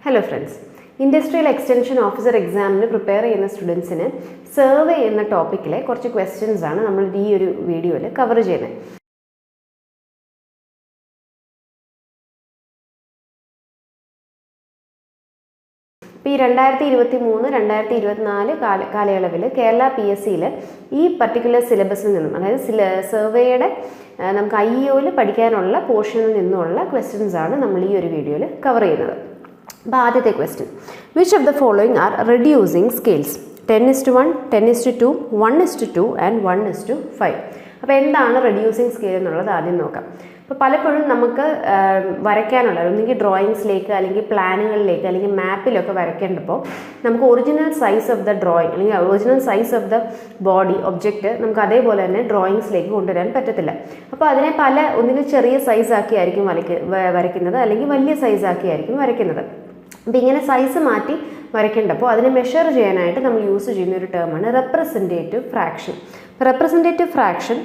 Hello friends, Industrial Extension Officer exam prepare ചെയ്യുന്ന സ്റ്റുഡൻസിന് survey എന്ന ടോപ്പിക്കിലെ കുറച്ച് ക്വസ്റ്റ്യൻസ് ആണ് നമ്മൾ ഈ ഒരു വീഡിയോയിൽ കവർ ചെയ്യുന്നത്. ഈ 2023-2024 കാലയളവിൽ കേരള PSCയിൽ ഈ പർട്ടിക്കുലർ സിലബസിൽ നിന്നും, അതായത് സർവേയുടെ നമുക്ക് IEOയിൽ പഠിക്കാനുള്ള പോർഷനിൽ നിന്നുള്ള ക്വസ്റ്റ്യൻസ് ആണ് നമ്മൾ ഈ ഒരു വീഡിയോയിൽ കവർ ചെയ്യുന്നത്. അപ്പോൾ ആദ്യത്തെ question, which of the following are reducing scales? 10:1, 10:2, 1:2 and 1:5. അപ്പോൾ എന്താണ് റെഡ്യൂസിങ് സ്കെയിൽ എന്നുള്ളത് ആദ്യം നോക്കാം. അപ്പോൾ പലപ്പോഴും നമുക്ക് വരയ്ക്കാനുള്ള ഒന്നുകിൽ ഡ്രോയിങ്സിലേക്ക് അല്ലെങ്കിൽ പ്ലാനുകളിലേക്ക് അല്ലെങ്കിൽ മാപ്പിലൊക്കെ വരയ്ക്കേണ്ടപ്പോൾ നമുക്ക് original size of the drawing അല്ലെങ്കിൽ original size of the body object നമുക്ക് അതേപോലെ തന്നെ ഡ്രോയിങ്സിലേക്ക് കൊണ്ടുവരാൻ പറ്റത്തില്ല. അപ്പോൾ അതിനെ ഒന്നുകിൽ ചെറിയ സൈസാക്കി ആയിരിക്കും വരയ്ക്കുന്നത് അല്ലെങ്കിൽ വലിയ സൈസാക്കി ആയിരിക്കും വരയ്ക്കുന്നത്. അപ്പോൾ ഇങ്ങനെ സൈസ് മാറ്റി വരയ്ക്കേണ്ടപ്പോൾ അതിനെ മെഷർ ചെയ്യാനായിട്ട് നമ്മൾ യൂസ് ചെയ്യുന്ന ഒരു ടേമാണ് representative fraction. Representative fraction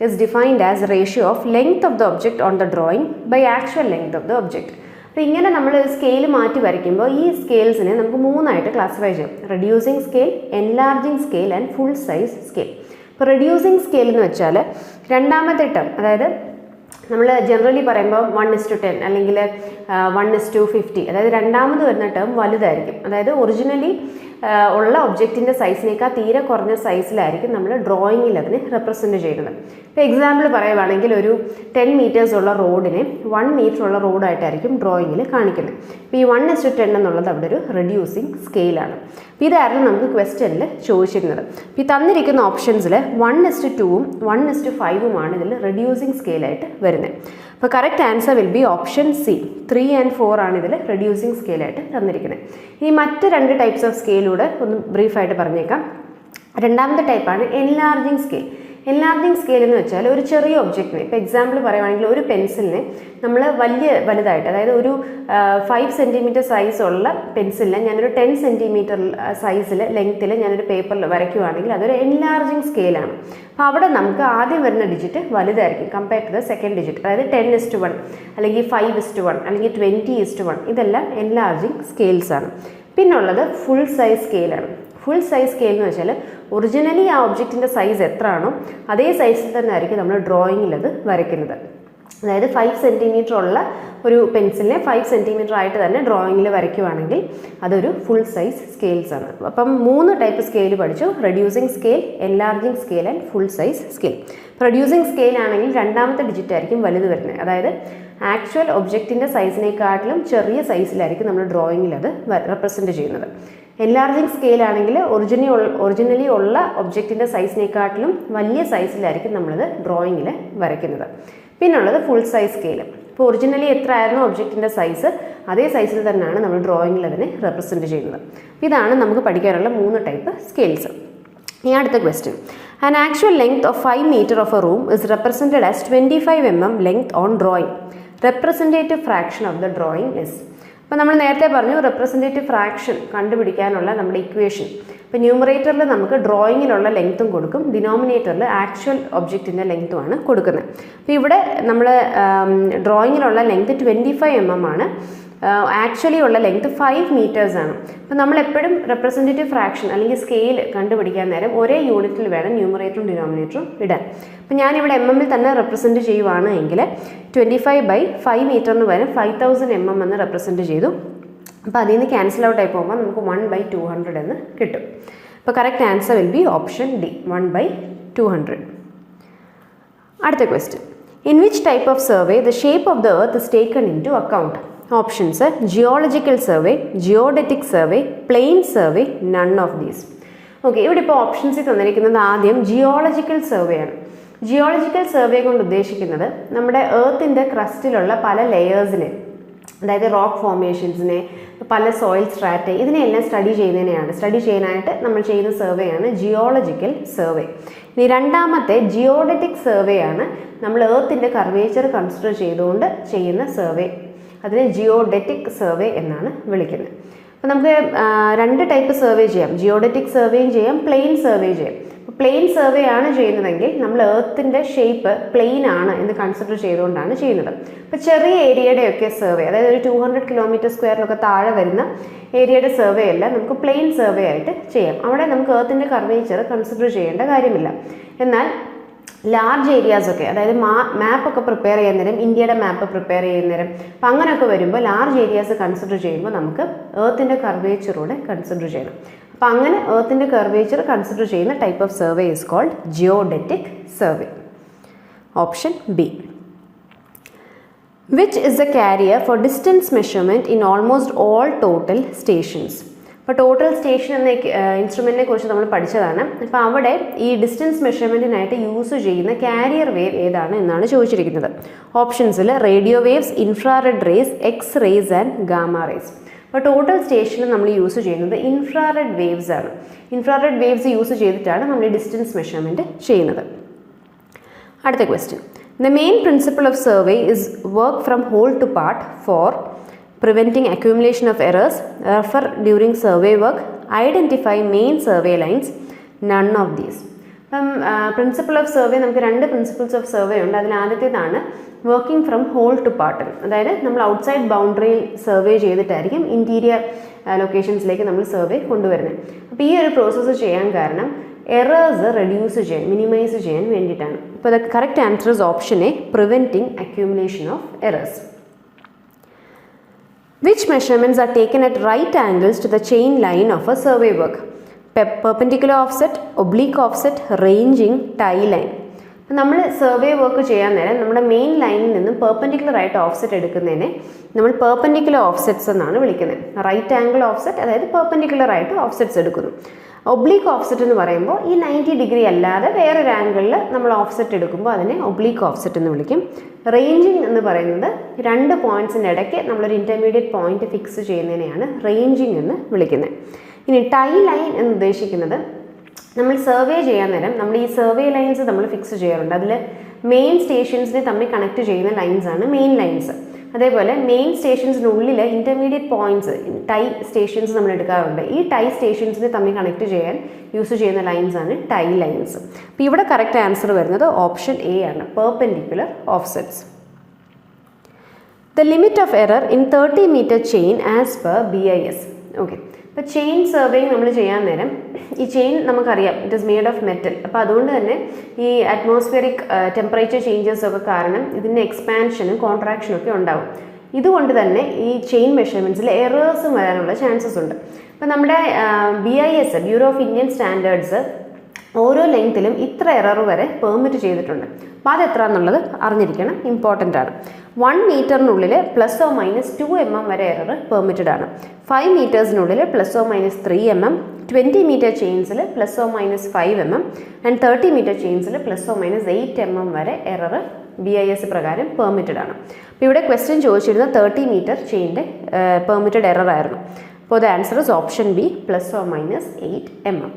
is defined as ratio of length of the object on the drawing by actual length of the object. അപ്പോൾ ഇങ്ങനെ നമ്മൾ സ്കെയിൽ മാറ്റി വരയ്ക്കുമ്പോൾ ഈ സ്കെയിൽസിനെ നമുക്ക് മൂന്നായിട്ട് ക്ലാസിഫൈ ചെയ്യാം: reducing scale, enlarging scale and full size scale. ഇപ്പോൾ റെഡ്യൂസിങ് സ്കെയിൽ എന്ന് വെച്ചാൽ രണ്ടാമത്തെ ടേം, അതായത് നമ്മൾ ജനറലി പറയുമ്പോൾ 1:10 അല്ലെങ്കിൽ 1:50, അതായത് രണ്ടാമത് വരുന്ന ടേം വലുതായിരിക്കും. അതായത് ഒറിജിനലി ഉള്ള ഒബ്ജക്റ്റിൻ്റെ സൈസിനേക്കാൾ തീരെ കുറഞ്ഞ സൈസിലായിരിക്കും നമ്മൾ ഡ്രോയിങ്ങിൽ അതിനെ റെപ്രസെൻറ്റ് ചെയ്യുന്നത്. ഇപ്പോൾ എക്സാമ്പിൾ പറയുവാണെങ്കിൽ ഒരു 10 meters ഉള്ള റോഡിനെ 1 meter ഉള്ള റോഡായിട്ടായിരിക്കും ഡ്രോയിങ്ങിൽ കാണിക്കുന്നത്. അപ്പോൾ ഈ 1:10 എന്നുള്ളത് അവിടെ ഒരു റെഡ്യൂസിങ് സ്കെയിലാണ്. അപ്പോൾ ഇതായിരുന്നു നമുക്ക് ക്വസ്റ്റ്യനിൽ ചോദിച്ചിരുന്നത്. അപ്പോൾ ഈ തന്നിരിക്കുന്ന ഓപ്ഷൻസിൽ 1:2ഉം 1:5ഉമാണ് ഇതിൽ റെഡ്യൂസിങ് സ്കെയിലായിട്ട് വരുന്നത്. അപ്പോൾ correct answer will be option C. 3 and 4 ആണ് ഇതിൽ റെഡ്യൂസിങ് സ്കെയിലായിട്ട് തന്നിരിക്കുന്നത്. ഇനി മറ്റ് രണ്ട് ടൈപ്സ് ഓഫ് സ്കെയിലൂടെ ഒന്ന് ബ്രീഫായിട്ട് പറഞ്ഞേക്കാം. രണ്ടാമത്തെ ടൈപ്പാണ് എൻലാർജിങ് സ്കെയിൽ. എൻലാർജിങ് സ്കെയിൽ എന്ന് വെച്ചാൽ ഒരു ചെറിയ ഒബ്ജക്റ്റിനെ, ഇപ്പോൾ എക്സാമ്പിൾ പറയുവാണെങ്കിൽ ഒരു പെൻസിലിനെ നമ്മൾ വലുതായിട്ട്, അതായത് ഒരു 5 centimeter സൈസുള്ള പെൻസിലിനെ ഞാനൊരു 10 centimeter സൈസിൽ ലെങ്ത്തിൽ ഞാനൊരു പേപ്പറിൽ വരയ്ക്കുവാണെങ്കിൽ അതൊരു എൻലാർജിങ് സ്കെയിലാണ്. അപ്പോൾ അവിടെ നമുക്ക് ആദ്യം വരുന്ന ഡിജിറ്റ് വലുതായിരിക്കും compare to the second digit. അതായത് 10:1 അല്ലെങ്കിൽ 5:1 അല്ലെങ്കിൽ 20:1, ഇതെല്ലാം എൻലാർജിങ് സ്കെയിൽസ് ആണ്. പിന്നുള്ളത് ഫുൾ സൈസ് സ്കെയിലാണ്. ഫുൾ സൈസ് സ്കെയിൽ എന്ന് വെച്ചാൽ ഒറിജിനലി ആ ഒബ്ജക്റ്റിൻ്റെ സൈസ് എത്രയാണോ അതേ സൈസിൽ തന്നെ ആയിരിക്കും നമ്മൾ ഡ്രോയിങ്ങിൽ അത് വരയ്ക്കുന്നത്. അതായത് 5 centimeter ഉള്ള ഒരു പെൻസിലിനെ 5 centimeter ആയിട്ട് തന്നെ ഡ്രോയിങ്ങിൽ വരയ്ക്കുവാണെങ്കിൽ അതൊരു ഫുൾ സൈസ് സ്കെയിൽസ് ആണ്. അപ്പം 3 ടൈപ്പ് സ്കെയിൽ പഠിച്ചു: reducing scale, enlarging scale and full size scale. Reducing scale ആണെങ്കിൽ രണ്ടാമത്തെ ഡിജിറ്റ് ആയിരിക്കും വലുത് വരുന്നത്. അതായത് ആക്ച്വൽ ഒബ്ജക്റ്റിൻ്റെ സൈസിനേക്കാട്ടിലും ചെറിയ സൈസിലായിരിക്കും നമ്മൾ ഡ്രോയിങ്ങിൽ അത് റെപ്രസെൻറ്റ് ചെയ്യുന്നത്. എൻലാർജിങ് സ്കെയിൽ ആണെങ്കിൽ ഒറിജിനലി ഉള്ള ഒബ്ജക്റ്റിൻ്റെ സൈസിനേക്കാട്ടിലും വലിയ സൈസിലായിരിക്കും നമ്മളിത് ഡ്രോയിങ്ങിൽ വരയ്ക്കുന്നത്. പിന്നുള്ളത് ഫുൾ സൈസ് സ്കെയിൽ. ഇപ്പോൾ ഒറിജിനലി എത്ര ആയിരുന്നു ഒബ്ജക്റ്റിൻ്റെ സൈസ് അതേ സൈസിൽ തന്നെയാണ് നമ്മൾ ഡ്രോയിങ്ങിൽ അതിനെ റെപ്രസെൻറ്റ് ചെയ്യുന്നത്. ഇതാണ് നമുക്ക് പഠിക്കാനുള്ള 3 ടൈപ്പ് സ്കെയിൽസ്. ഇനി അടുത്ത question, an actual length of 5 meter of A room is represented as 25 mm length on drawing. Representative fraction of the drawing is. അപ്പോൾ നമ്മൾ നേരത്തെ പറഞ്ഞു റെപ്രസെൻറ്റേറ്റീവ് ഫ്രാക്ഷൻ കണ്ടുപിടിക്കാനുള്ള നമ്മുടെ ഇക്വേഷൻ. ഇപ്പോൾ ന്യൂമറേറ്ററിൽ നമുക്ക് ഡ്രോയിങ്ങിലുള്ള ലെങ്ത്തും കൊടുക്കും, ഡിനോമിനേറ്ററിൽ ആക്ച്വൽ ഒബ്ജക്റ്റിൻ്റെ ലെങ്ത്തുമാണ് കൊടുക്കുന്നത്. അപ്പോൾ ഇവിടെ നമ്മൾ ഡ്രോയിങ്ങിലുള്ള ലെങ്ത്ത് 25 mm ആണ്, ആക്ച്വലി ഉള്ള ലെങ്ത്ത് 5 meters ആണ്. അപ്പോൾ നമ്മളെപ്പോഴും റെപ്രസെൻറ്റേറ്റീവ് ഫ്രാക്ഷൻ അല്ലെങ്കിൽ സ്കെയിൽ കണ്ടുപിടിക്കാൻ നേരം ഒരേ യൂണിറ്റിൽ വേണം ന്യൂമറേറ്ററും ഡിനോമിനേറ്ററും ഇടാൻ. അപ്പോൾ ഞാനിവിടെ mm തന്നെ റെപ്രസെൻറ്റ് ചെയ്യുവാണ് എങ്കിൽ 25/5 meter എന്ന് പകരം 5000 mm എന്ന് റെപ്രസെൻറ്റ് ചെയ്തു. അപ്പോൾ അതിൽ നിന്ന് ക്യാൻസൽ ഔട്ട് ആയി പോകുമ്പോൾ നമുക്ക് 1/200 എന്ന് കിട്ടും. അപ്പോൾ correct answer will be option D, 1/200. അടുത്ത question, in which type of survey the shape of the earth is taken into account? Options: geological survey, geodetic survey, plain survey, none of these. Okay, ഇവിടെ ഇപ്പോൾ ഓപ്ഷൻസിൽ തന്നിരിക്കുന്നത് ആദ്യം geological survey ആണ്. Geological survey കൊണ്ട് ഉദ്ദേശിക്കുന്നത് നമ്മുടെ എർത്തിൻ്റെ ക്രസ്റ്റിലുള്ള പല ലെയേഴ്സിനെ, അതായത് റോക്ക് ഫോർമേഷൻസിനെ, പല സോയിൽ സ്ട്രാറ്റ, ഇതിനെയെല്ലാം സ്റ്റഡി ചെയ്യാനായിട്ട് നമ്മൾ ചെയ്യുന്ന സർവേ ആണ് ജിയോളജിക്കൽ സർവേ. ഇനി രണ്ടാമത്തെ ജിയോഡറ്റിക് സർവേ ആണ്. നമ്മൾ എർത്തിൻ്റെ കർവേച്ചർ കൺസിഡർ ചെയ്തുകൊണ്ട് ചെയ്യുന്ന സർവേ, അതിനെ ജിയോഡറ്റിക് സർവേ എന്നാണ് വിളിക്കുന്നത്. അപ്പോൾ നമുക്ക് 2 ടൈപ്പ് സർവേ ചെയ്യാം: ജിയോഡറ്റിക് സർവേയും ചെയ്യാം, പ്ലെയിൻ സർവേ ചെയ്യാം. പ്ലെയിൻ സർവേ ആണ് ചെയ്യുന്നതെങ്കിൽ നമ്മൾ എർത്തിൻ്റെ ഷേപ്പ് പ്ലെയിൻ ആണ് എന്ന് കൺസിഡർ ചെയ്തുകൊണ്ടാണ് ചെയ്യുന്നത്. അപ്പോൾ ചെറിയ ഏരിയയുടെയൊക്കെ സർവേ, അതായത് ഒരു 200 km² താഴെ വരുന്ന ഏരിയയുടെ സർവേ അല്ല നമുക്ക് പ്ലെയിൻ സർവേ ആയിട്ട് ചെയ്യാം. അവിടെ നമുക്ക് എർത്തിൻ്റെ കർവേച്ചർ കൺസിഡർ ചെയ്യേണ്ട കാര്യമില്ല. എന്നാൽ ലാർജ് ഏരിയാസൊക്കെ, അതായത് മാപ്പൊക്കെ പ്രിപ്പയർ ചെയ്യുന്ന നേരം, ഇന്ത്യയുടെ മാപ്പ് പ്രിപ്പയർ ചെയ്യുന്ന നേരം, അപ്പം അങ്ങനെയൊക്കെ വരുമ്പോൾ ലാർജ് ഏരിയാസ് കൺസിഡർ ചെയ്യുമ്പോൾ നമുക്ക് എർത്തിൻ്റെ കർവേച്ചറൂടെ കൺസിഡർ ചെയ്യണം. അപ്പം അങ്ങനെ എർത്തിൻ്റെ കർവേച്ചർ കൺസിഡർ ചെയ്യുന്ന type of survey is called geodetic survey. Option B. Which is the carrier for distance measurement in almost all total stations? അപ്പോൾ ടോട്ടൽ സ്റ്റേഷൻ എന്ന ഇൻസ്ട്രുമെൻറ്റിനെ കുറിച്ച് നമ്മൾ പഠിച്ചതാണ്. അപ്പോൾ അവിടെ ഈ ഡിസ്റ്റൻസ് മെഷർമെൻറ്റിനായിട്ട് യൂസ് ചെയ്യുന്ന കാരിയർ വേവ് ഏതാണ് എന്നാണ് ചോദിച്ചിരിക്കുന്നത്. ഓപ്ഷൻസിൽ radio waves, infrared rays, X rays and gamma rays. അപ്പോൾ ടോട്ടൽ സ്റ്റേഷനിൽ നമ്മൾ യൂസ് ചെയ്യുന്നത് ഇൻഫ്രാറെഡ് വേവ്സ് ആണ്. ഇൻഫ്രാറെഡ് വേവ്സ് യൂസ് ചെയ്തിട്ടാണ് നമ്മൾ ഈ ഡിസ്റ്റൻസ് മെഷർമെൻറ്റ് ചെയ്യുന്നത്. അടുത്ത question. The main principle of survey is work from whole to part for preventing accumulation of errors, refer during survey work, identify main survey lines, none of these. Principle of survey നമുക്ക് 2 principles of survey ഉണ്ട്. അതിൽ ആദ്യത്തേതാണ് working from whole to part, അതായത് നമ്മൾ outside ബൗണ്ടറിയിൽ survey ചെയ്തിട്ടായിരിക്കും interior ലൊക്കേഷൻസിലേക്ക് നമ്മൾ സർവേ കൊണ്ടുവരുന്നത്. അപ്പോൾ ഈ ഒരു പ്രോസസ്സ് ചെയ്യാൻ കാരണം എറേഴ്സ് റെഡ്യൂസ് ചെയ്യാൻ, മിനിമൈസ് ചെയ്യാൻ വേണ്ടിയിട്ടാണ്. അപ്പോൾ the correct answer is option A, preventing accumulation of errors. Which measurements are taken at right angles to the chain line of a survey work? Perpendicular offset, oblique offset, ranging, tie line. നമ്മൾ survey work ചെയ്യാൻ നേരം നമ്മുടെ main ലൈനിൽ നിന്നും perpendicular ആയിട്ട് offset എടുക്കുന്നതിനെ നമ്മൾ perpendicular offsets എന്നാണ് വിളിക്കുന്നത്. റൈറ്റ് ആംഗിൾ ഓഫ്സെറ്റ്, അതായത് പെർപെൻഡിക്കുലർ ആയിട്ട് ഓഫ്സെറ്റ്സ് എടുക്കുന്നു. ഒബ്ലീക്ക് ഓഫ്സെറ്റ് എന്ന് പറയുമ്പോൾ ഈ 90 ഡിഗ്രി അല്ലാതെ വേറൊരു ആംഗിളിൽ നമ്മൾ ഓഫ്സെറ്റ് എടുക്കുമ്പോൾ അതിനെ ഒബ്ലീക്ക് ഓഫ്സെറ്റ് എന്ന് വിളിക്കും. റേഞ്ചിങ് എന്ന് പറയുന്നത് 2 പോയിൻറ്റ്സിൻ്റെ ഇടയ്ക്ക് നമ്മളൊരു ഇൻ്റർമീഡിയറ്റ് പോയിന്റ് ഫിക്സ് ചെയ്യുന്നതിനെയാണ് റേഞ്ചിങ് എന്ന് വിളിക്കുന്നത്. ഇനി ടൈ ലൈൻ എന്ന് ഉദ്ദേശിക്കുന്നത് നമ്മൾ സർവേ ചെയ്യാൻ നേരം നമ്മൾ ഈ സർവേ ലൈൻസ് നമ്മൾ ഫിക്സ് ചെയ്യാറുണ്ട്. അതിൽ മെയിൻ സ്റ്റേഷൻസിനെ തമ്മിൽ കണക്ട് ചെയ്യുന്ന ലൈൻസാണ് മെയിൻ ലൈൻസ്. അതേപോലെ മെയിൻ സ്റ്റേഷൻസിനുള്ളിൽ ഇൻ്റർമീഡിയറ്റ് പോയിന്റ്സ്, ടൈ സ്റ്റേഷൻസ് നമ്മൾ എടുക്കാറുണ്ട്. ഈ ടൈ സ്റ്റേഷൻസിനെ തമ്മിൽ കണക്ട് ചെയ്യാൻ യൂസ് ചെയ്യുന്ന ലൈൻസാണ് ടൈ ലൈൻസ്. അപ്പോൾ ഇവിടെ കറക്റ്റ് ആൻസർ വരുന്നത് ഓപ്ഷൻ എ ആണ്, perpendicular offsets. The limit of error in 30 metre chain as per BIS. Okay, അപ്പോൾ ചെയിൻ സർവേയിങ് നമ്മൾ ചെയ്യാൻ നേരം ഈ ചെയിൻ നമുക്കറിയാം it is made of metal. അപ്പോൾ അതുകൊണ്ട് തന്നെ ഈ അറ്റ്മോസ്ഫിയറിക് ടെമ്പറേച്ചർ ചേഞ്ചസ് ഒക്കെ കാരണം ഇതിൻ്റെ എക്സ്പാൻഷനും കോൺട്രാക്ഷനും ഒക്കെ ഉണ്ടാവും. ഇതുകൊണ്ട് തന്നെ ഈ ചെയിൻ മെഷർമെൻറ്റ്സിൽ എറേഴ്സും വരാനുള്ള ചാൻസസ് ഉണ്ട്. അപ്പോൾ നമ്മുടെ BIS, bureau of Indian standards, ഓരോ ലെങ്ത്തിലും ഇത്ര എറർ വരെ പെർമിറ്റ് ചെയ്തിട്ടുണ്ട്. അപ്പോൾ അതെത്ര എന്നുള്ളത് അറിഞ്ഞിരിക്കണം, ഇമ്പോർട്ടൻ്റ് ആണ്. 1 മീറ്ററിനുള്ളിൽ ±2 mm വരെ എറർ പെർമിറ്റഡ് ആണ്. 5 മീറ്റേഴ്സിനുള്ളിൽ ±3 mm, 20 മീറ്റർ ചെയിൻസിൽ ±5 mm ആൻഡ് 30 മീറ്റർ ചെയിൻസിൽ ±8 mm വരെ എറർ BIS പ്രകാരം പെർമിറ്റഡ് ആണ്. അപ്പോൾ ഇവിടെ ക്വസ്റ്റ്യൻ ചോദിച്ചിരുന്ന 30 മീറ്റർ ചെയിൻ്റെ പെർമിറ്റഡ് എറർ ആയിരുന്നു. അപ്പോൾ the answer is option B, ±8 mm.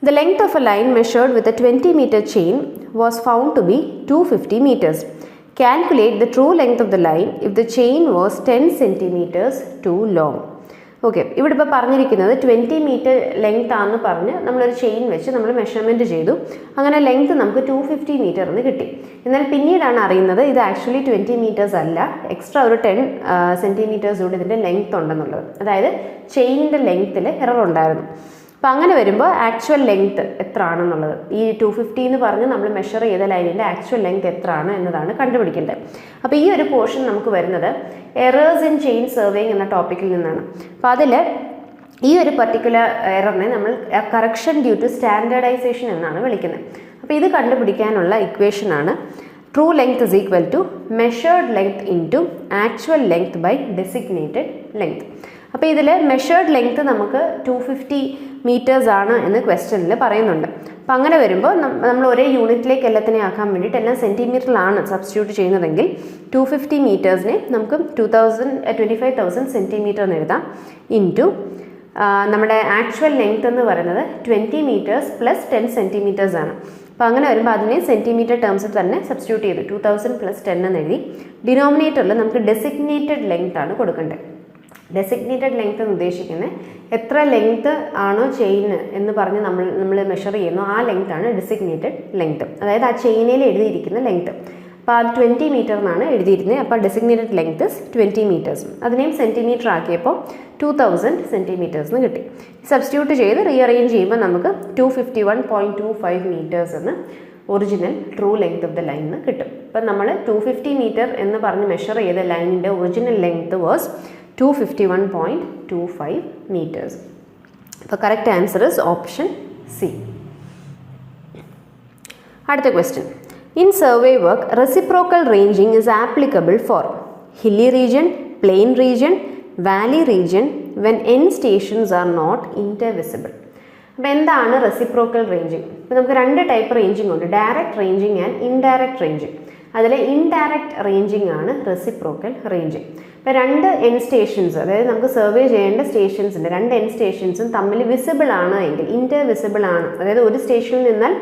The length of a line measured with a 20-meter chain was found to be 250 meters. Calculate the true length of the line if the chain was 10 centimeters too long. Okay, ഇവിടെ ഇപ്പോൾ പറഞ്ഞിരിക്കുന്നത് 20 metre length ആണെന്ന് പറഞ്ഞ് നമ്മളൊരു chain വെച്ച് നമ്മൾ measurement ചെയ്തു. അങ്ങനെ ലെങ്ത് നമുക്ക് 250 മീറ്റർ എന്ന് കിട്ടി. എന്നാൽ പിന്നീടാണ് അറിയുന്നത് ഇത് ആക്ച്വലി 20 മീറ്റേഴ്സ് അല്ല, എക്സ്ട്രാ ഒരു 10 സെൻറ്റിമീറ്റേഴ്സ് കൂടി ഇതിൻ്റെ ലെങ്ത് ഉണ്ടെന്നുള്ളത്. അതായത് ചെയിനിൻ്റെ ലെങ്ത്തിൽ എറർ ഉണ്ടായിരുന്നു. അപ്പോൾ അങ്ങനെ വരുമ്പോൾ ആക്ച്വൽ ലെങ്ത് എത്ര ആണെന്നുള്ളത്, ഈ 250 എന്ന് പറഞ്ഞ് നമ്മൾ മെഷർ ചെയ്ത ലൈനിൻ്റെ ആക്ച്വൽ ലെങ്ത് എത്ര ആണ് എന്നതാണ് കണ്ടുപിടിക്കേണ്ടത്. അപ്പോൾ ഈ ഒരു പോർഷൻ നമുക്ക് വരുന്നത് എറേഴ്സ് ഇൻ ചെയിൻ സർവേയിങ് എന്ന ടോപ്പിക്കിൽ നിന്നാണ്. അപ്പോൾ അതിൽ ഈ ഒരു പർട്ടിക്കുലർ എററിനെ നമ്മൾ കറക്ഷൻ ഡ്യൂ ടു സ്റ്റാൻഡേർഡൈസേഷൻ എന്നാണ് വിളിക്കുന്നത്. അപ്പോൾ ഇത് കണ്ടുപിടിക്കാനുള്ള ഇക്വേഷനാണ് true length is equal to measured length into actual length by designated length. അപ്പോൾ ഇതിൽ മെഷേർഡ് ലെങ്ത് നമുക്ക് 250 മീറ്റേഴ്സ് ആണ് എന്ന് ക്വസ്റ്റ്യനിൽ പറയുന്നുണ്ട്. അപ്പോൾ അങ്ങനെ വരുമ്പോൾ നമ്മൾ ഒരേ യൂണിറ്റിലേക്ക് എല്ലാത്തിനെയും ആക്കാൻ വേണ്ടിയിട്ട് എല്ലാം സെൻറ്റിമീറ്ററിലാണ് സബ്സ്റ്റിറ്റ്യൂട്ട് ചെയ്യുന്നതെങ്കിൽ 250 മീറ്റേഴ്സിനെ നമുക്ക് 25,000 സെൻറ്റിമീറ്റർ എന്ന് എഴുതാം ഇൻറ്റു നമ്മുടെ ആക്ച്വൽ ലെങ്ത് എന്ന് പറയുന്നത് 20 മീറ്റേഴ്സ് പ്ലസ് 10 സെൻറ്റിമീറ്റേഴ്സ് ആണ്. അപ്പോൾ അങ്ങനെ വരുമ്പോൾ അതിനെ സെൻറ്റിമീറ്റർ ടേംസിൽ തന്നെ സബ്സ്റ്റിറ്റ്യൂട്ട് ചെയ്തു 2000 + 10 എന്ന് എഴുതി. ഡിനോമിനേറ്ററിൽ നമുക്ക് ഡെസിഗ്നേറ്റഡ് ലെങ്ത് ആണ് കൊടുക്കേണ്ടത്. ഡെസിഗ്നേറ്റഡ് ലെങ്ത് എന്ന് ഉദ്ദേശിക്കുന്നത് എത്ര ലെങ്ത് ആണോ ചെയിൻ എന്ന് പറഞ്ഞ് നമ്മൾ മെഷർ ചെയ്യുന്നു ആ ലെങ്ത് ആണ് ഡെസിഗ്നേറ്റഡ് ലെങ്ത്. അതായത് ആ ചെയിനിൽ എഴുതിയിരിക്കുന്ന ലെങ്ത്. അപ്പോൾ അത് 20 മീറ്റർ എന്നാണ് എഴുതിയിരുന്നത്. അപ്പോൾ ഡെസിഗ്നേറ്റഡ് ലെങ്ത് 20 മീറ്റേഴ്സ്. അതിനെയും സെൻറ്റിമീറ്റർ ആക്കിയപ്പോൾ 2000 സെൻറ്റിമീറ്റേഴ്സ് എന്ന് കിട്ടി. സബ്സ്റ്റിറ്റ്യൂട്ട് ചെയ്ത് റീഅറേഞ്ച് ചെയ്യുമ്പോൾ നമുക്ക് 251.25 മീറ്റേഴ്സ് എന്ന് original true length of the line എന്ന് കിട്ടും. അപ്പം നമ്മൾ 250 മീറ്റർ എന്ന് പറഞ്ഞ് മെഷർ ചെയ്ത ലൈനിൻ്റെ original length was 251.25 meters. The correct answer is option C. അടുത്ത question. In survey work, reciprocal ranging is applicable for hilly region, plain region, valley region when end stations are not intervisible. അപ്പോൾ എന്താണ് reciprocal ranging? ഇപ്പോൾ നമുക്ക് 2 type ranging ഉണ്ട്, direct ranging and indirect ranging. അതിൽ indirect ranging ആണ് reciprocal ranging. ഇപ്പോൾ 2 end stations, അതായത് നമുക്ക് സർവേ ചെയ്യേണ്ട സ്റ്റേഷൻസിൻ്റെ 2 എൻഡ് സ്റ്റേഷൻസും തമ്മിൽ വിസിബിൾ ആണ് എങ്കിൽ, ഇൻ്റർവിസിബിൾ ആണ്, അതായത് ഒരു സ്റ്റേഷനിൽ നിന്നാൽ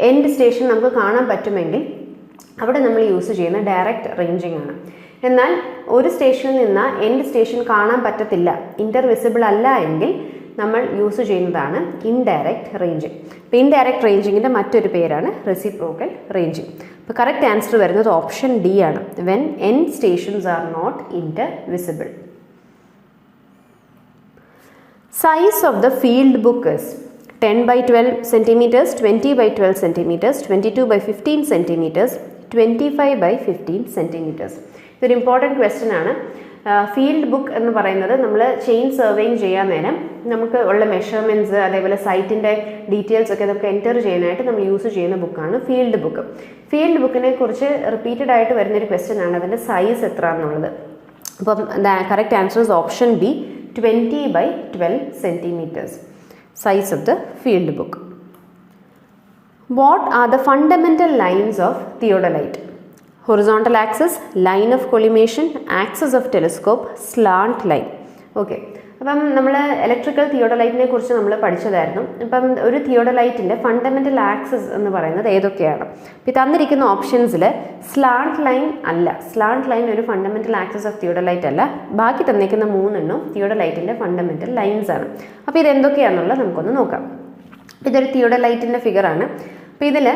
എൻഡ് സ്റ്റേഷൻ നമുക്ക് കാണാൻ പറ്റുമെങ്കിൽ അവിടെ നമ്മൾ യൂസ് ചെയ്യുന്ന ഡയറക്റ്റ് റേഞ്ചിങ് ആണ്. എന്നാൽ ഒരു സ്റ്റേഷനിൽ നിന്ന് എൻഡ് സ്റ്റേഷൻ കാണാൻ പറ്റത്തില്ല, ഇൻ്റർവിസിബിൾ അല്ല എങ്കിൽ നമ്മൾ യൂസ് ചെയ്യുന്നതാണ് ഇൻഡയറക്റ്റ് റേഞ്ചിങ്. അപ്പോൾ ഇൻഡയറക്റ്റ് റേഞ്ചിങ്ങിൻ്റെ മറ്റൊരു പേരാണ് റെസിപ്രോക്കൽ റേഞ്ചിങ്. അപ്പോൾ കറക്റ്റ് ആൻസർ വരുന്നത് ഓപ്ഷൻ ഡി ആണ്, when end stations are not intervisible. Size of the field book is 10 by 12 centimeters, 20 by 12 centimeters, 22 by 15 centimeters, 25 by 15 centimeters. ഇതൊരു ഇമ്പോർട്ടൻറ്റ് ക്വസ്റ്റ്യൻ ആണ്. Field book എന്ന് പറയുന്നത് നമ്മൾ ചെയിൻ സർവേയിങ് ചെയ്യാൻ നേരം നമുക്ക് ഉള്ള മെഷർമെൻറ്റ്സ്, അതേപോലെ സൈറ്റിൻ്റെ ഡീറ്റെയിൽസ് ഒക്കെ നമുക്ക് എൻറ്റർ ചെയ്യാനായിട്ട് നമ്മൾ യൂസ് ചെയ്യുന്ന ബുക്കാണ് ഫീൽഡ് ബുക്ക്. ഫീൽഡ് ബുക്കിനെ കുറിച്ച് റിപ്പീറ്റഡ് ആയിട്ട് വരുന്നൊരു ക്വസ്റ്റ്യൻ ആണ് അതിൻ്റെ സൈസ് എത്ര എന്നുള്ളത്. അപ്പം correct answer is option B, 20 by 12 centimeters. Size of the field book. What are the fundamental lines of theodolite? Horizontal axis, line of collimation, axis of telescope, slant line. Okay. അപ്പം നമ്മൾ electrical തിയോഡലൈറ്റിനെ കുറിച്ച് നമ്മൾ പഠിച്ചതായിരുന്നു. അപ്പം ഒരു തിയോഡലൈറ്റിൻ്റെ fundamental axis എന്ന് പറയുന്നത് ഏതൊക്കെയാണ്? ഇപ്പോൾ തന്നിരിക്കുന്ന ഓപ്ഷൻസിൽ സ്ലാന്റ് ലൈൻ അല്ല, സ്ലാന്റ് ലൈൻ ഒരു ഫണ്ടമെൻ്റൽ ആക്സിസ് ഓഫ് തിയോഡലൈറ്റ് അല്ല. ബാക്കി തന്നിരിക്കുന്ന 3 തിയോഡലൈറ്റിൻ്റെ ഫണ്ടമെൻ്റൽ ലൈൻസ് ആണ്. അപ്പോൾ ഇതെന്തൊക്കെയാണെന്നുള്ളത് നമുക്കൊന്ന് നോക്കാം. ഇതൊരു തിയോഡലൈറ്റിൻ്റെ ഫിഗറാണ്. അപ്പോൾ ഇതിൽ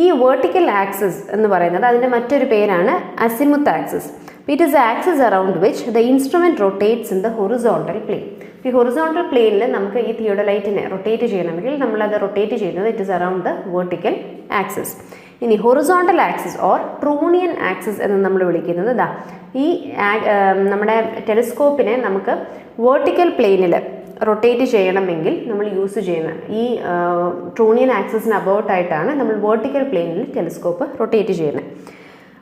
ഈ വേർട്ടിക്കൽ ആക്സിസ് എന്ന് പറയുന്നത് അതിൻ്റെ മറ്റൊരു പേരാണ് അസിമുത്ത് axis. It is the axis around which the instrument rotates in the horizontal plane. ഈ ഹൊറിസോണ്ടൽ പ്ലെയിനിൽ നമുക്ക് ഈ തിയോഡലൈറ്റിനെ റൊട്ടേറ്റ് ചെയ്യണമെങ്കിൽ നമ്മളത് റൊട്ടേറ്റ് ചെയ്യുന്നത് it is around the vertical axis. ഇനി horizontal axis or trunnion axis എന്ന് നമ്മൾ വിളിക്കുന്നത് ഈ നമ്മുടെ ടെലിസ്കോപ്പിനെ നമുക്ക് വേർട്ടിക്കൽ പ്ലെയിനിൽ റൊട്ടേറ്റ് ചെയ്യണമെങ്കിൽ നമ്മൾ യൂസ് ചെയ്യുന്ന ഈ ട്രൂണിയൻ ആക്സിസിന് അബൌട്ടായിട്ടാണ് നമ്മൾ വേർട്ടിക്കൽ പ്ലെയിനിൽ ടെലിസ്കോപ്പ് റൊട്ടേറ്റ് ചെയ്യുന്നത്.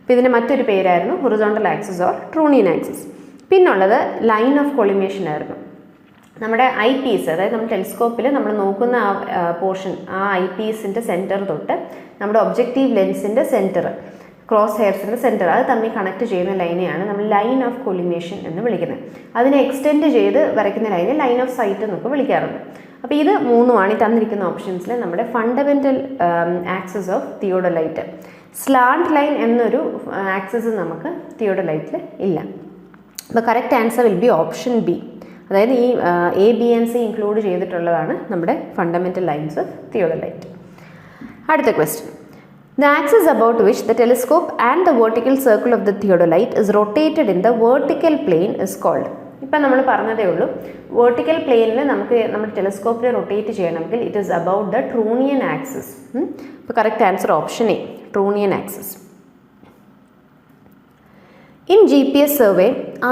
അപ്പോൾ ഇതിൻ്റെ മറ്റൊരു പേരായിരുന്നു horizontal axis or trunnion axis. പിന്നുള്ളത് ലൈൻ ഓഫ് കൊളിമേഷൻ ആയിരുന്നു. നമ്മുടെ ഐ പീസ്, അതായത് നമ്മുടെ ടെലിസ്കോപ്പിൽ നമ്മൾ നോക്കുന്ന ആ പോർഷൻ, ആ ഐ പീസിൻ്റെ സെൻറ്റർ തൊട്ട് നമ്മുടെ ഒബ്ജക്റ്റീവ് ലെൻസിൻ്റെ സെൻറ്റർ, ക്രോസ് ഹെയർസിൻ്റെ സെൻറ്റർ, അത് തമ്മിൽ കണക്ട് ചെയ്യുന്ന ലൈനെയാണ് നമ്മൾ ലൈൻ ഓഫ് കൊളിമേഷൻ എന്ന് വിളിക്കുന്നത്. അതിനെ എക്സ്റ്റെൻഡ് ചെയ്ത് വരയ്ക്കുന്ന ലൈനെ ലൈൻ ഓഫ് സൈറ്റ് എന്നൊക്കെ വിളിക്കാറുണ്ട്. അപ്പോൾ ഇത് 3 ഈ തന്നിരിക്കുന്ന ഓപ്ഷൻസിൽ നമ്മുടെ fundamental axis of theodolite. Slant line എന്നൊരു ആക്സിസ് നമുക്ക് തിയോഡലൈറ്റിൽ ഇല്ല. അപ്പോൾ correct answer will be option B. അതായത് ഈ A B and C include ചെയ്തിട്ടുള്ളതാണ് നമ്മുടെ ഫണ്ടമെൻ്റൽ ലൈൻസ് ഓഫ് തിയോഡലൈറ്റ്. അടുത്ത question. The axis about which the telescope and the vertical circle of the theodolite is rotated in the vertical plane is called. ഇപ്പം നമ്മൾ പറഞ്ഞതേ ഉള്ളൂ, vertical പ്ലെയിനിൽ നമുക്ക് നമ്മുടെ ടെലിസ്കോപ്പിനെ റൊട്ടേറ്റ് ചെയ്യണമെങ്കിൽ it is about the trunnion axis. ഇപ്പോൾ correct answer option A, trunnion axis. In GPS survey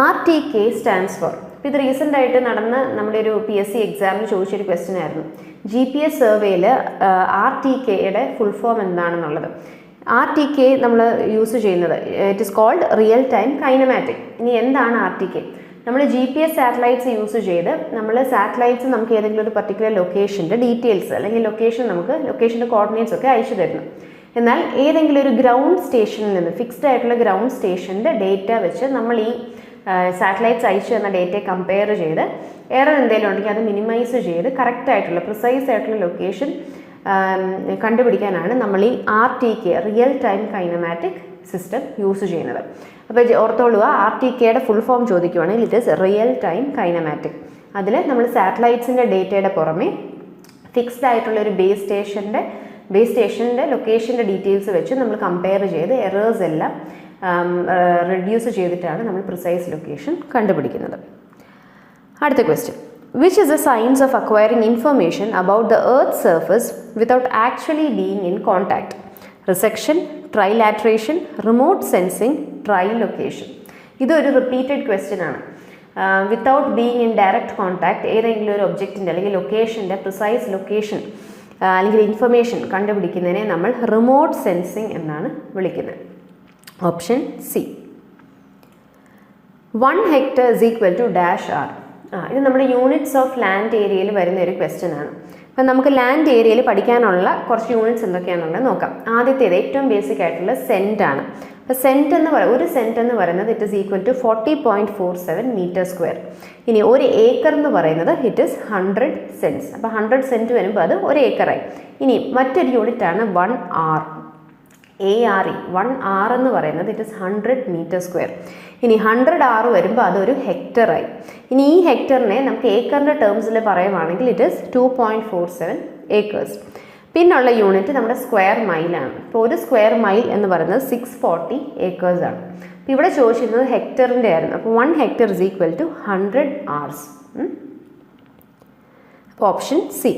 RTK stands for. ഇപ്പോൾ ഇത് റീസെൻ്റ് ആയിട്ട് നടന്ന നമ്മുടെ ഒരു PSC എക്സാമിന് ചോദിച്ചൊരു ക്വസ്റ്റ്യൻ ആയിരുന്നു. GPS സർവേയിൽ RTKയുടെ ഫുൾ ഫോം എന്താണെന്നുള്ളത്. RTK നമ്മൾ യൂസ് ചെയ്യുന്നത് it is called real time kinematic. ഇനി എന്താണ് RTK? നമ്മൾ GPS സാറ്റലൈറ്റ്സ് യൂസ് ചെയ്ത് സാറ്റലൈറ്റ്സ് നമുക്ക് ഏതെങ്കിലും ഒരു പർട്ടിക്കുലർ ലൊക്കേഷൻ്റെ ഡീറ്റെയിൽസ് അല്ലെങ്കിൽ ലൊക്കേഷൻ്റെ കോർഡിനേറ്റ്സ് ഒക്കെ അയച്ചു തരുന്നു. എന്നാൽ ഏതെങ്കിലും ഒരു ഗ്രൗണ്ട് സ്റ്റേഷനിൽ നിന്ന്, ഫിക്സ്ഡ് ആയിട്ടുള്ള ഗ്രൗണ്ട് സ്റ്റേഷൻ്റെ ഡേറ്റ വെച്ച് നമ്മൾ ഈ സാറ്റലൈറ്റ്സ് അയച്ചു തന്ന ഡേറ്റയെ കമ്പയർ ചെയ്ത് എറർ എന്തെങ്കിലും ഉണ്ടെങ്കിൽ അത് മിനിമൈസ് ചെയ്ത് കറക്റ്റ് ആയിട്ടുള്ള പ്രിസൈസ് ആയിട്ടുള്ള ലൊക്കേഷൻ കണ്ടുപിടിക്കാനാണ് നമ്മൾ ഈ RTK real time kinematic system use ചെയ്യുന്നത്. അപ്പോൾ ഓർത്തോളുക, RTKയുടെ ഫുൾ ഫോം ചോദിക്കുവാണെങ്കിൽ it is real time kinematic. അതിൽ നമ്മൾ സാറ്റലൈറ്റ്സിൻ്റെ ഡേറ്റയുടെ പുറമെ ഫിക്സ്ഡ് ആയിട്ടുള്ള ഒരു ബേസ് സ്റ്റേഷൻ്റെ ലൊക്കേഷൻ്റെ ഡീറ്റെയിൽസ് വെച്ച് നമ്മൾ കമ്പയർ ചെയ്ത് എറേഴ്സ് എല്ലാം റെഡ്യൂസ് ചെയ്തിട്ടാണ് നമ്മൾ പ്രിസൈസ് ലൊക്കേഷൻ കണ്ടുപിടിക്കുന്നത്. അടുത്ത question, which is the science of acquiring information about the Earth's surface without actually being in contact? Resection, trilateration, remote sensing, trilocation. ഇതൊരു റിപ്പീറ്റഡ് ക്വസ്റ്റ്യൻ ആണ്. Without being in direct contact ഏതെങ്കിലും ഒരു ഒബ്ജക്റ്റിൻ്റെ അല്ലെങ്കിൽ ലൊക്കേഷൻ്റെ precise location അല്ലെങ്കിൽ information കണ്ടുപിടിക്കുന്നതിനെ നമ്മൾ remote sensing എന്നാണ് വിളിക്കുന്നത്. Option C. 1 hectare is equal to dash r. ഇത് നമ്മുടെ യൂണിറ്റ്സ് ഓഫ് ലാൻഡ് ഏരിയയിൽ വരുന്ന ഒരു ക്വസ്റ്റ്യൻ ആണ്. അപ്പം നമുക്ക് ലാൻഡ് ഏരിയയിൽ പഠിക്കാനുള്ള കുറച്ച് യൂണിറ്റ്സ് എന്തൊക്കെയാണെന്നുള്ളത് നോക്കാം. ആദ്യത്തേത് ഏറ്റവും ബേസിക് ആയിട്ടുള്ള സെൻറ്റ് ആണ്. അപ്പോൾ ഒരു സെൻറ്റ് എന്ന് പറയുന്നത് it is equal to 40.47 metre square. ഇനി ഒരു ഏക്കർ എന്ന് പറയുന്നത് ഇറ്റ് ഈസ് 100 സെൻറ്റ്സ്. അപ്പോൾ 100 സെൻറ്റ് വരുമ്പോൾ അത് ഒരു ഏക്കറായി. ഇനി മറ്റൊരു യൂണിറ്റാണ് 1 r. ARE 1 r എന്ന് പറയുന്നത് ഇറ്റ് ഈസ് 100 മീറ്റർ സ്ക്വയർ. ഇനി 100 r വരുമ്പോൾ അതൊരു ഹെക്ടറായി. ഇനി ഈ ഹെക്ടറിനെ നമുക്ക് ഏക്കറിൻ്റെ ടേംസിൽ പറയുവാണെങ്കിൽ ഇറ്റ് ഈസ് 2.47 acres. പിന്നുള്ള യൂണിറ്റ് നമ്മുടെ സ്ക്വയർ മൈലാണ്. ഇപ്പോൾ ഒരു സ്ക്വയർ മൈൽ എന്ന് പറയുന്നത് 640 acres ആണ്. അപ്പോൾ ഇവിടെ ചോദിച്ചിരുന്നത് ഹെക്ടറിൻ്റെ ആയിരുന്നു. അപ്പോൾ 1 hectare is equal to 100 hours. അപ്പോൾ option C.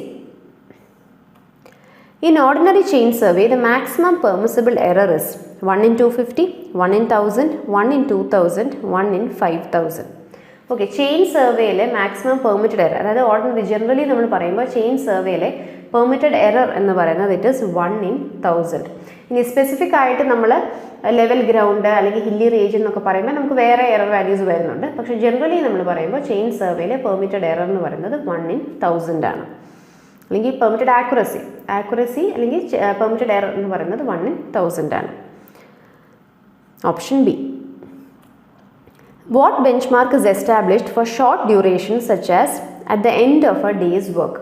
In ordinary chain survey, the maximum permissible error is 1 in 250, 1 in 1000, 1 in 2000, 1 in 5000. Okay, chain സർവേയിലെ മാക്സിമം പെർമിറ്റഡ് എറർ, അതായത് ഓർഡിനറി ജനറലി നമ്മൾ പറയുമ്പോൾ ചെയിൻ സർവേയിലെ പെർമിറ്റഡ് എറർ എന്ന് പറയുന്നത് ഇറ്റ് ഈസ് 1 in 1000. ഇനി specific ആയിട്ട് നമ്മൾ ലെവൽ ഗ്രൗണ്ട് അല്ലെങ്കിൽ ഹില്ലി റീജിയൻ എന്നൊക്കെ പറയുമ്പോൾ നമുക്ക് വേറെ എറർ വാല്യൂസ് വരുന്നുണ്ട്. പക്ഷേ ജനറലി നമ്മൾ പറയുമ്പോൾ ചെയിൻ സർവേയിലെ പെർമിറ്റഡ് എറർ എന്ന് പറയുന്നത് 1 in 1000 ആണ്. അല്ലെങ്കിൽ പെർമിറ്റഡ് ആക്യുറസി അല്ലെങ്കിൽ പെർമിറ്റഡ് എറർ എന്ന് പറയുന്നത് 1 in 1000 ആണ്. Option B. What bench mark is established for short duration such as at the end of A days work?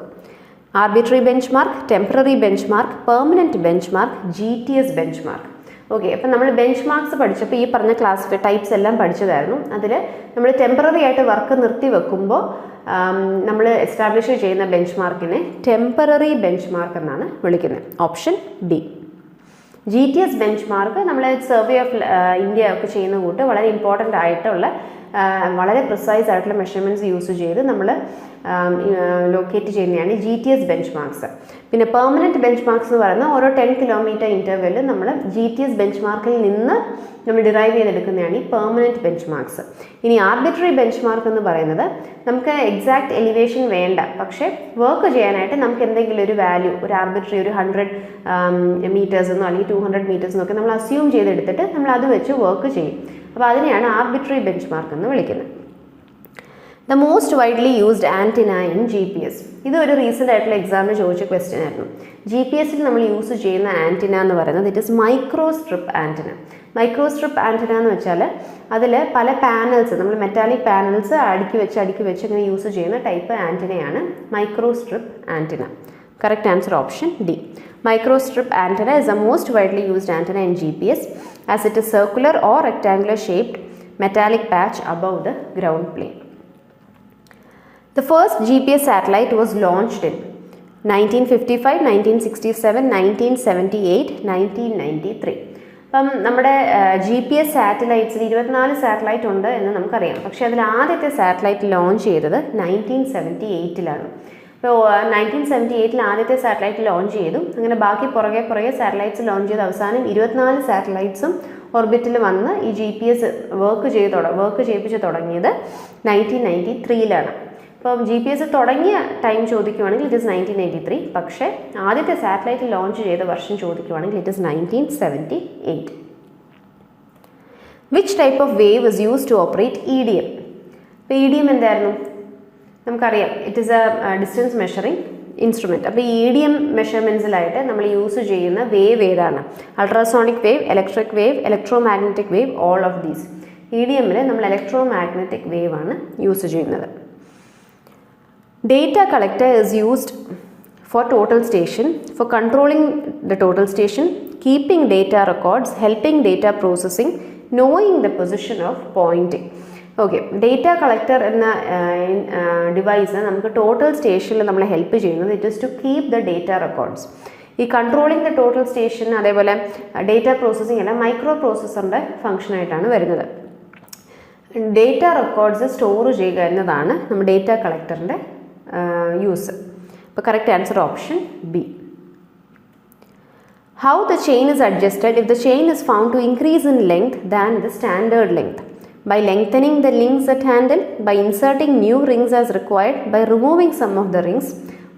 Arbitrary bench mark, temporary bench mark, permanent bench mark, GTS bench mark. Okay, അപ്പം നമ്മൾ bench marks പഠിച്ചപ്പോൾ ഈ പറഞ്ഞ class types എല്ലാം പഠിച്ചതായിരുന്നു. അതിൽ നമ്മൾ temporary ആയിട്ട് work നിർത്തി വെക്കുമ്പോൾ നമ്മൾ എസ്റ്റാബ്ലിഷ് ചെയ്യുന്ന ബെഞ്ച് മാർക്കിനെ ടെമ്പററി ബെഞ്ച് മാർക്ക് എന്നാണ് വിളിക്കുന്നത്. Option B. GTS bench mark നമ്മൾ സർവേ ഓഫ് ഇന്ത്യ ഒക്കെ ചെയ്യുന്ന കൂട്ട് വളരെ ഇമ്പോർട്ടൻ്റ് ആയിട്ടുള്ള വളരെ പ്രിസൈസ് ആയിട്ടുള്ള മെഷർമെൻറ്റ്സ് യൂസ് ചെയ്ത് നമ്മൾ ലൊക്കേറ്റ് ചെയ്യുന്നതാണ് GTS ബെഞ്ച് മാർക്സ്. പിന്നെ പെർമനൻറ്റ് ബെഞ്ച് മാർക്സ് എന്ന് പറയുന്നത് ഓരോ 10 കിലോമീറ്റർ ഇൻ്റർവെല്ലിൽ നമ്മൾ GTS ബെഞ്ച് മാർക്കിൽ നിന്ന് നമ്മൾ ഡിറൈവ് ചെയ്തെടുക്കുന്നതാണ് ഈ പെർമനൻറ്റ് ബെഞ്ച് മാർക്സ്. ഇനി ആർബിട്രറി ബെഞ്ച് മാർക്ക് എന്ന് പറയുന്നത് നമുക്ക് എക്സാക്ട് എലിവേഷൻ വേണ്ട, പക്ഷേ വർക്ക് ചെയ്യാനായിട്ട് നമുക്ക് എന്തെങ്കിലും ഒരു വാല്യൂ, ഒരു ആർബിട്രറി ഒരു 100 മീറ്റേഴ്സ് എന്നോ അല്ലെങ്കിൽ 200 മീറ്റേഴ്സ് എന്നൊക്കെ നമ്മൾ അസ്യൂം ചെയ്തെടുത്തിട്ട് നമ്മൾ അത് വെച്ച് വർക്ക് ചെയ്യും. അപ്പോൾ അതിനെയാണ് ആർബിട്രറി ബെഞ്ച് മാർക്ക് എന്ന് വിളിക്കുന്നത്. The most widely used antenna in GPS. ഇതൊരു റീസെൻ്റ് ആയിട്ടുള്ള എക്സാമിന് ചോദിച്ച ക്വസ്റ്റ്യൻ ആയിരുന്നു. GPSൽ നമ്മൾ യൂസ് ചെയ്യുന്ന ആൻറ്റിന എന്ന് പറയുന്നത് it is microstrip antenna. Microstrip antenna എന്ന് വെച്ചാൽ അതിൽ പല പാനൽസ്, നമ്മൾ മെറ്റാലിക് പാനൽസ് അടുക്കി വെച്ച് ഇങ്ങനെ യൂസ് ചെയ്യുന്ന ടൈപ്പ് ആൻറ്റിനയാണ് microstrip antenna. Correct answer option D. Microstrip antenna is the most widely used antenna in GPS as it is circular or rectangular shaped metallic patch above the ground plane. The first GPS satellite was launched in 1955, 1967, 1978, 1993. അപ്പം നമ്മുടെ GPS സാറ്റലൈറ്റ്സിൽ 24 satellite ഉണ്ട് എന്ന് നമുക്കറിയാം. പക്ഷേ അതിൽ ആദ്യത്തെ satellite launch ചെയ്തത് 1978 അപ്പോൾ 1978 ആദ്യത്തെ സാറ്റലൈറ്റ് ലോഞ്ച് ചെയ്തു. അങ്ങനെ ബാക്കി പുറകെ സാറ്റലൈറ്റ്സ് ലോഞ്ച് ചെയ്ത് അവസാനം 24 സാറ്റലൈറ്റ്സും ഓർബിറ്റിൽ വന്ന് ഈ GPS വർക്ക് ചെയ്യിപ്പിച്ച് തുടങ്ങിയത് 1993. അപ്പോൾ GPS തുടങ്ങിയ ടൈം ചോദിക്കുവാണെങ്കിൽ ഇറ്റ് ഇസ് 1993. പക്ഷേ ആദ്യത്തെ സാറ്റലൈറ്റ് ലോഞ്ച് ചെയ്ത വർഷം ചോദിക്കുവാണെങ്കിൽ it is 1978. Which type of wave is use to operate EDM? ഇപ്പോൾ EDM എന്തായിരുന്നു? നമുക്കറിയാം, it is a distance measuring instrument. അപ്പോൾ ഈ EDM മെഷർമെൻറ്റ്സിലായിട്ട് നമ്മൾ യൂസ് ചെയ്യുന്ന വേവ് ഏതാണ്? Ultrasonic wave, electric wave, electro magnetic wave, all of these. EDMൽ നമ്മൾ ഇലക്ട്രോ മാഗ്നറ്റിക് വേവ് ആണ് യൂസ് ചെയ്യുന്നത്. Data collector is used for total station, for controlling the total station, keeping data records, helping data processing, knowing the position of pointing. Okay, data collector എന്ന device നമുക്ക് total സ്റ്റേഷനിൽ നമ്മളെ help ചെയ്യുന്നത് it is to keep the data records. ഈ controlling the total station അതേപോലെ data processing എല്ലാം micro പ്രോസസ്സറിൻ്റെ ഫംഗ്ഷനായിട്ടാണ് വരുന്നത്. ഡേറ്റ റെക്കോർഡ്സ് സ്റ്റോർ ചെയ്യുക എന്നതാണ് നമ്മുടെ ഡേറ്റ കളക്ടറിൻ്റെ യൂസ്. അപ്പോൾ correct answer option B. How the chain is adjusted if the chain is found to increase in length than the standard length? By lengthening the links at handle, by inserting new rings as required, by removing some of the rings,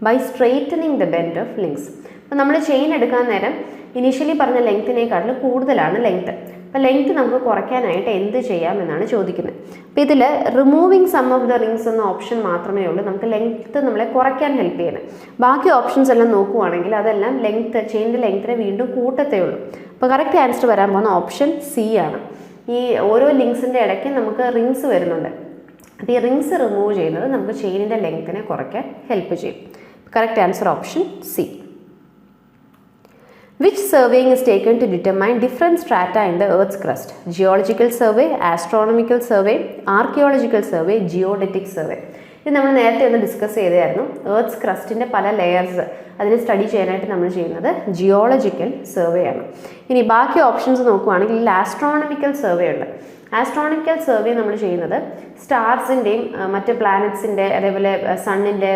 by straightening the bend of links. അപ്പോൾ നമ്മൾ chain എടുക്കാൻ നേരം initially പറഞ്ഞ ലെങ്ത്തിനേക്കാട്ടിലും കൂടുതലാണ് length. അപ്പോൾ length നമുക്ക് കുറയ്ക്കാനായിട്ട് എന്ത് ചെയ്യാമെന്നാണ് ചോദിക്കുന്നത്. അപ്പോൾ ഇതിൽ removing some of the rings എന്ന ഓപ്ഷൻ മാത്രമേ ഉള്ളൂ നമുക്ക് ലെങ്ത്ത് നമ്മളെ കുറയ്ക്കാൻ ഹെൽപ്പ് ചെയ്യുന്നത്. ബാക്കി ഓപ്ഷൻസ് എല്ലാം നോക്കുവാണെങ്കിൽ അതെല്ലാം ലെങ്ത്ത് ചെയിൻ്റെ ലെങ്ത്തിനെ വീണ്ടും കൂട്ടത്തേ ഉള്ളൂ. അപ്പോൾ കറക്റ്റ് ആൻസർ വരാൻ പോകുന്ന ഓപ്ഷൻ സി ആണ്. ഈ ഓരോ ലിങ്ക്സിൻ്റെ ഇടയ്ക്ക് നമുക്ക് റിങ്സ് വരുന്നുണ്ട്. അപ്പോൾ ഈ റിങ്സ് റിമൂവ് ചെയ്യുന്നത് നമുക്ക് ചെയിനിൻ്റെ ലെങ്ത്തിനെ കുറയ്ക്കാൻ ഹെൽപ്പ് ചെയ്യും. Correct answer option C. Which surveying is taken to determine different strata in the Earth's crust? Geological survey, astronomical survey, archaeological survey, geodetic survey. ഇത് നമ്മൾ നേരത്തെ ഒന്ന് ഡിസ്കസ് ചെയ്തായിരുന്നു. എർത്ത് ക്രസ്റ്റിൻ്റെ പല ലെയേഴ്സ് അതിനെ സ്റ്റഡി ചെയ്യാനായിട്ട് നമ്മൾ ചെയ്യുന്നത് ജിയോളജിക്കൽ സർവേ ആണ്. ഇനി ബാക്കി ഓപ്ഷൻസ് നോക്കുകയാണെങ്കിൽ ഇതിൽ ആസ്ട്രോണമിക്കൽ സർവേ ഉണ്ട്. ആസ്ട്രോണമിക്കൽ സർവേ നമ്മൾ ചെയ്യുന്നത് സ്റ്റാർസിൻ്റെയും മറ്റ് പ്ലാനറ്റ്സിൻ്റെ അതേപോലെ സണ്ണിൻ്റെ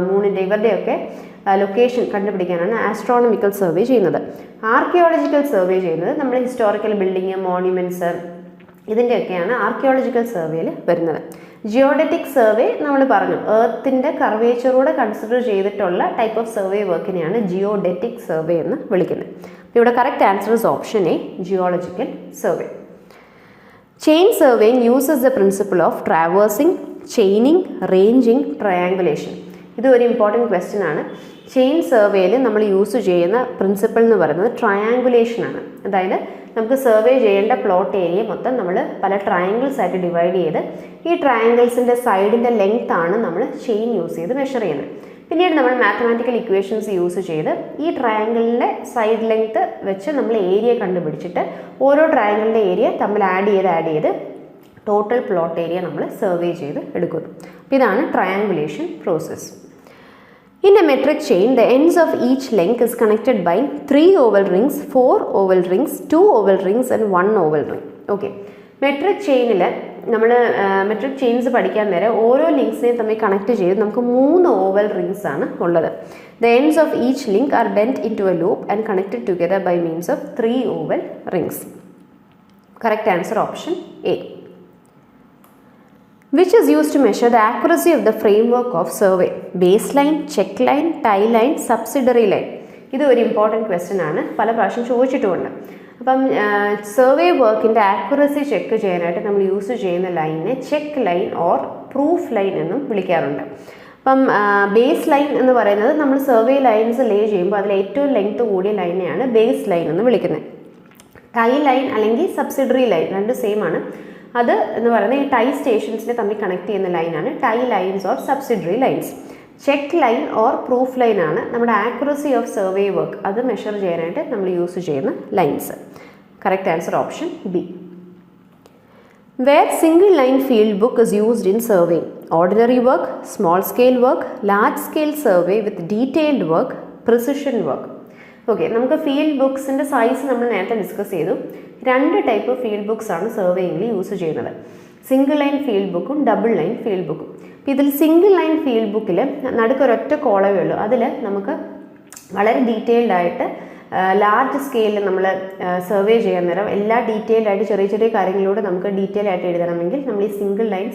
മൂണിൻ്റെ ഇവരുടെയൊക്കെ ലൊക്കേഷൻ കണ്ടുപിടിക്കാനാണ് ആസ്ട്രോണമിക്കൽ സർവേ ചെയ്യുന്നത്. ആർക്കിയോളജിക്കൽ സർവേ ചെയ്യുന്നത് നമ്മൾ ഹിസ്റ്റോറിക്കൽ ബിൽഡിങ് മോണ്യുമെൻറ്റ്സ് ഇതിൻ്റെയൊക്കെയാണ് ആർക്കിയോളജിക്കൽ സർവേയിൽ വരുന്നത്. ജിയോഡറ്റിക് സർവേ നമ്മൾ പറഞ്ഞു എർത്തിൻ്റെ കർവേച്ചറൂടെ കൺസിഡർ ചെയ്തിട്ടുള്ള ടൈപ്പ് ഓഫ് സർവേ വർക്കിനെയാണ് ജിയോഡറ്റിക് സർവേ എന്ന് വിളിക്കുന്നത്. അപ്പോൾ ഇവിടെ correct answer is option A, geological survey. Chain surveying uses the principle of traversing, chaining, ranging, triangulation. ഇത് ഒരു ഇമ്പോർട്ടൻറ്റ് ക്വസ്റ്റ്യൻ ആണ്. ചെയിൻ സർവേയിൽ നമ്മൾ യൂസ് ചെയ്യുന്ന പ്രിൻസിപ്പിൾ എന്ന് പറയുന്നത് ട്രയാങ്കുലേഷൻ ആണ്. അതായത് നമുക്ക് സർവേ ചെയ്യേണ്ട പ്ലോട്ട് ഏരിയ മൊത്തം നമ്മൾ പല ട്രയാങ്കിൾസ് ആയിട്ട് ഡിവൈഡ് ചെയ്ത് ഈ ട്രയാങ്കിൾസിൻ്റെ സൈഡിൻ്റെ ലെങ്ത് ആണ് നമ്മൾ ചെയിൻ യൂസ് ചെയ്ത് മെഷർ ചെയ്യുന്നത്. പിന്നീട് നമ്മൾ മാത്തമാറ്റിക്കൽ ഇക്വേഷൻസ് യൂസ് ചെയ്ത് ഈ ട്രയാങ്കിളിൻ്റെ സൈഡ് ലെങ്ത് വെച്ച് നമ്മൾ ഏരിയ കണ്ടുപിടിച്ചിട്ട് ഓരോ ട്രയാങ്കിളിൻ്റെ ഏരിയ തമ്മിൽ ആഡ് ചെയ്ത് ടോട്ടൽ പ്ലോട്ട് ഏരിയ നമ്മൾ സർവേ ചെയ്ത് എടുക്കുന്നു. അപ്പോൾ ഇതാണ് triangulation process. In a metric chain, the ends of each link is connected by 3 oval rings, 4 oval rings, 2 oval rings and 1 oval ring. Okay. Metric ചെയിനിൽ നമ്മൾ metric chains പഠിക്കാൻ നേരം ഓരോ ലിങ്ക്സിനെയും തമ്മിൽ കണക്ട് ചെയ്ത് നമുക്ക് 3 ഓവൽ റിങ്സ് ആണ് ഉള്ളത്. The ends of each link are bent into a loop and connected together by means of 3 oval rings. Correct answer option A. Which is used to measure the accuracy of the framework of survey? Baseline, check line, tie line, subsidiary line. ഇത് ഒരു important question ആണ്, പല പ്രാവശ്യം ചോദിച്ചിട്ടുമുണ്ട്. അപ്പം survey വർക്കിൻ്റെ accuracy check ചെയ്യാനായിട്ട് നമ്മൾ use ചെയ്യുന്ന ലൈനിനെ check line or proof line എന്നും വിളിക്കാറുണ്ട്. അപ്പം ബേസ് ലൈൻ എന്ന് പറയുന്നത് നമ്മൾ സർവേ ലൈൻസ് ലേ ചെയ്യുമ്പോൾ അതിൽ ഏറ്റവും ലെങ്ത് കൂടിയ ലൈനെയാണ് ബേസ് ലൈൻ എന്ന് വിളിക്കുന്നത്. ടൈ ലൈൻ അല്ലെങ്കിൽ സബ്സിഡറി ലൈൻ രണ്ട് സെയിം ആണ്. അത് എന്ന് പറയുന്നത് ഈ ടൈ സ്റ്റേഷൻസിനെ തമ്മിൽ കണക്ട് ചെയ്യുന്ന ലൈനാണ് tie lines or subsidiary lines. Check line or proof line ആണ് നമ്മുടെ ആക്യുറസി ഓഫ് സർവേ വർക്ക് അത് മെഷർ ചെയ്യാനായിട്ട് നമ്മൾ യൂസ് ചെയ്യുന്ന lines. Correct answer option B. Where single line field book is used in surveying? Ordinary work, small scale work, large scale survey with detailed work, precision work. Okay, നമുക്ക് field ബുക്സിൻ്റെ size നമ്മൾ നേരത്തെ discuss ചെയ്തു. 2 type field books ആണ് സർവേയിങ്ങിൽ use ചെയ്യുന്നത്. Single line field ബുക്കും double line field ബുക്കും. അപ്പോൾ ഇതിൽ സിംഗിൾ ലൈൻ ഫീൽഡ് ബുക്കിൽ നടുക്കൊരൊറ്റ കോളമേ ഉള്ളൂ. അതിൽ നമുക്ക് വളരെ ഡീറ്റെയിൽഡ് ആയിട്ട് ലാർജ് സ്കെയിലിൽ നമ്മൾ സർവേ ചെയ്യാൻ നേരം എല്ലാ ഡീറ്റെയിൽഡ് ആയിട്ട് ചെറിയ ചെറിയ കാര്യങ്ങളിലൂടെ നമുക്ക് ഡീറ്റെയിൽ ആയിട്ട് എഴുതണമെങ്കിൽ നമ്മൾ ഈ സിംഗിൾ ലൈൻ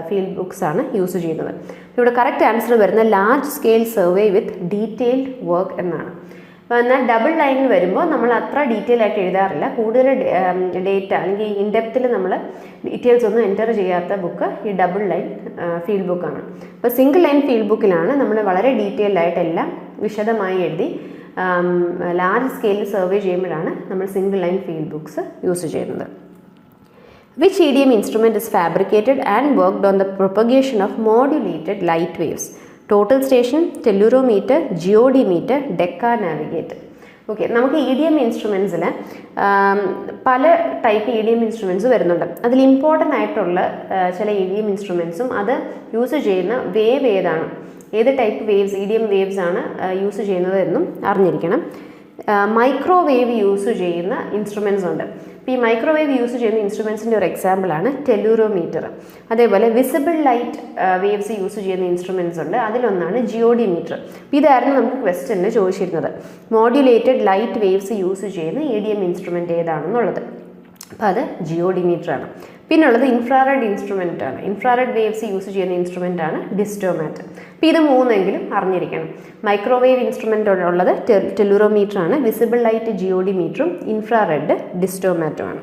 ഫീൽഡ് ബുക്സ് ആണ് യൂസ് ചെയ്യുന്നത്. ഇവിടെ കറക്റ്റ് ആൻസർ വരുന്നത് large scale survey with detailed work എന്നാണ്. അപ്പോൾ എന്നാൽ ഡബിൾ ലൈനിൽ വരുമ്പോൾ നമ്മൾ അത്ര ഡീറ്റെയിൽ ആയിട്ട് എഴുതാറില്ല. കൂടുതൽ ഡേറ്റ അല്ലെങ്കിൽ ഇൻഡെപ്തിൽ നമ്മൾ ഡീറ്റെയിൽസ് ഒന്നും എൻ്റർ ചെയ്യാത്ത ബുക്ക് ഈ ഡബിൾ ലൈൻ ഫീൽഡ് ബുക്കാണ്. അപ്പോൾ സിംഗിൾ ലൈൻ ഫീൽഡ് ബുക്കിലാണ് നമ്മൾ വളരെ ഡീറ്റെയിൽഡ് ആയിട്ടെല്ലാം വിശദമായി എഴുതി ലാർജ് സ്കെയിലിൽ സർവേ ചെയ്യുമ്പോഴാണ് നമ്മൾ single line field books use ചെയ്യുന്നത്. Which EDM instrument is fabricated and worked on the propagation of modulated light waves? Total station, tellurometer, geodimeter, Decca navigate. Okay, നമുക്ക് EDM ഇൻസ്ട്രുമെൻറ്റ്സിൽ പല ടൈപ്പ് EDM ഇൻസ്ട്രുമെൻറ്റ്സ് വരുന്നുണ്ട്. അതിൽ important ആയിട്ടുള്ള ചില EDM ഇൻസ്ട്രുമെൻറ്റ്സും അത് use ചെയ്യുന്ന വേവ് ഏതാണ്, ഏത് ടൈപ്പ് വേവ്സ് EDM വേവ്സ് ആണ് യൂസ് ചെയ്യുന്നത് എന്നും അറിഞ്ഞിരിക്കണം. മൈക്രോവേവ് യൂസ് ചെയ്യുന്ന ഇൻസ്ട്രുമെൻറ്റ്സ് ഉണ്ട്. അപ്പോൾ ഈ മൈക്രോവേവ് യൂസ് ചെയ്യുന്ന ഇൻസ്ട്രുമെൻറ്റ്സിൻ്റെ ഒരു എക്സാമ്പിളാണ് ടെല്ലൂറോമീറ്റർ. അതേപോലെ വിസിബിൾ ലൈറ്റ് വേവ്സ് യൂസ് ചെയ്യുന്ന ഇൻസ്ട്രുമെൻറ്റ്സ് ഉണ്ട്. അതിലൊന്നാണ് ജിയോഡിമീറ്റർ. അപ്പോൾ ഇതായിരുന്നു നമുക്ക് ക്വസ്റ്റ്യനിൽ ചോദിച്ചിരുന്നത്, മോഡ്യുലേറ്റഡ് ലൈറ്റ് വേവ്സ് യൂസ് ചെയ്യുന്ന EDM ഇൻസ്ട്രുമെൻറ്റ് ഏതാണെന്നുള്ളത്. അപ്പോൾ അത് ജിയോഡിമീറ്റർ ആണ്. പിന്നുള്ളത് ഇൻഫ്രാറെഡ് ഇൻസ്ട്രുമെൻ്റ് ആണ്. ഇൻഫ്രാറെഡ് വേവ്സ് യൂസ് ചെയ്യുന്ന ഇൻസ്ട്രുമെൻ്റ് ആണ് ഡിസ്റ്റോമാറ്റ്. അപ്പോൾ ഇത് മൂന്നെങ്കിലും അറിഞ്ഞിരിക്കണം. മൈക്രോവേവ് ഇൻസ്ട്രുമെൻ്റ് ഉള്ളത് ടെല്ലൂറോമീറ്റർ ആണ്, വിസിബിൾ ലൈറ്റ് ജിയോഡിമീറ്ററും, ഇൻഫ്രാറെഡ് ഡിസ്റ്റോമാറ്റും ആണ്.